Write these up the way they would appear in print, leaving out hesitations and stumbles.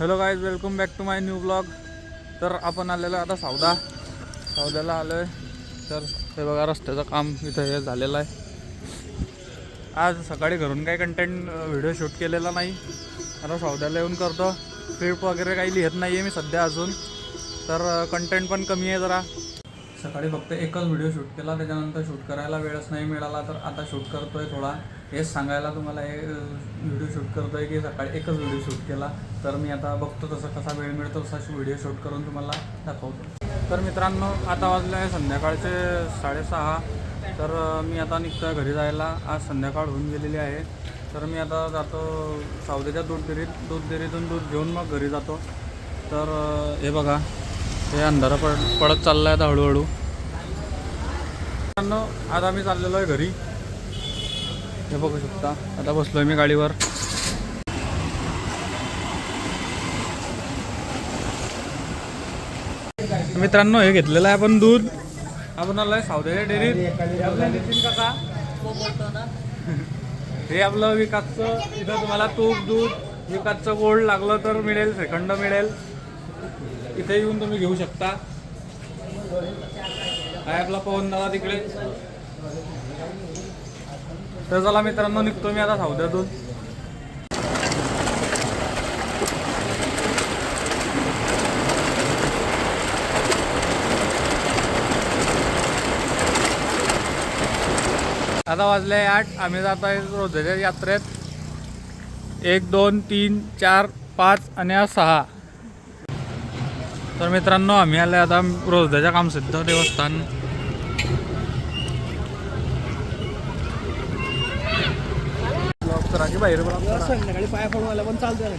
Hello guys, welcome back to my new blog. तर आपण आलेलो आता सौद्याला आलो आहे. तर हे बघा, रस्त्याचं काम इथं हे झालेलं आहे. आज सकाळी घरून काही कंटेंट व्हिडिओ शूट केलेला नाही. आता सौद्याला येऊन करतो. स्क्रिप्ट वगैरे काही लिहित नाही आहे मी सध्या अजून, तर कंटेंट पण कमी आहे जरा. सकाळी फक्त एकच व्हिडिओ शूट केला, त्याच्यानंतर शूट करायला वेळच नाही मिळाला. तर आता शूट करतो आहे थोडा. हेच सांगायला तुम्हाला हे व्हिडिओ शूट करतो आहे की सकाळी एकच व्हिडिओ शूट केला. तर मी आता बघतो तसं कसा वेळ मिळतो तसा व्हिडिओ शूट करून तुम्हाला दाखवतो. तर मित्रांनो, आता वाजले आहे संध्याकाळचे 6:30. तर मी आता निघतो आहे घरी जायला. आज संध्याकाळ होऊन गेलेली आहे. तर मी आता जातो सौद्याच्या दूध डेअरीतून दूध घेऊन मग घरी जातो. तर हे बघा, हे अंधारा पडत चाललं आहे आता हळूहळू. मित्रांनो, आज आम्ही चाललेलो आहे घरी. हे बघू शकता, आता बसलो आहे मी गाडीवर. मित्रांनो, हे घेतलेलं आहे आपण दूध. आपण आलो आहे सौद्याच्या डेअरीत. आपलं नितीन काका हे आपलं विकासचं. इथं तुम्हाला तूप, दूध, विकासचं गोल्ड लागलं तर मिळेल, श्रीखंड मिळेल. इथे येऊन तुम्ही घेऊ शकता. आहे आपला पवन दादा तिकडे. तर चला मित्रांनो, निघतो मी आता सौद्यातून. आता वाजले 8. आम्ही जात आहे रोजच्या यात्रेत. 1, 2, 3, 4, 5 आणि 6. तर मित्रांनो, आम्ही आले आता रोजच्या कामसिद्ध देवस्थान. संध्याकाळी पाया पडून आल्या पण चालतंय.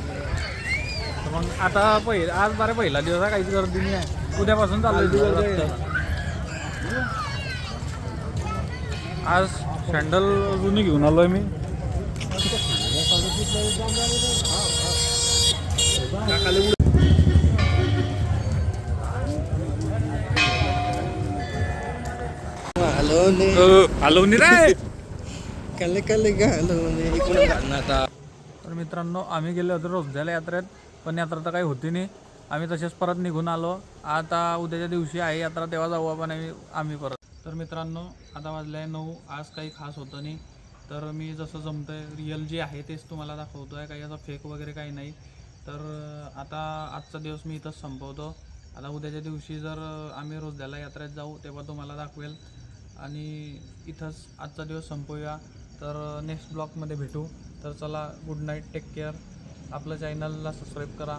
मग आता आज बारे पहिला दिवस आहे, काहीच गर्दी नाही आहे. उद्यापासून चालू दिवस. आज सँडल जुनी घेऊन आलोय मी. हॅलो नी रे. तर मित्रांनो, आम्ही गेलो होतो रोजच्या यात्रेत, पण यात्रा तर काही होती नाही. आम्ही तसेच परत निघून आलो. आता उद्याच्या दिवशी आहे यात्रा, तेव्हा जाऊ आपण आम्ही परत. तर मित्रांनो, आता वाजले आहे 9. आज काही खास होतं नाही. तर मी जसं जमतं आहे रिअल जे आहे तेच तुम्हाला दाखवतो आहे. काही याचा फेक वगैरे काही नाही. तर आता आजचा दिवस मी इथंच संपवतो. आता उद्याच्या दिवशी जर आम्ही रोजद्याला यात्रेत जाऊ तेव्हा तुम्हाला दाखवेल. आणि इथंच आजचा दिवस संपवूया. तर नेक्स्ट ब्लॉगमध्ये भेटू. तर चला, गुड नाईट, टेक केअर. आपलं चॅनलला सबस्क्राईब करा.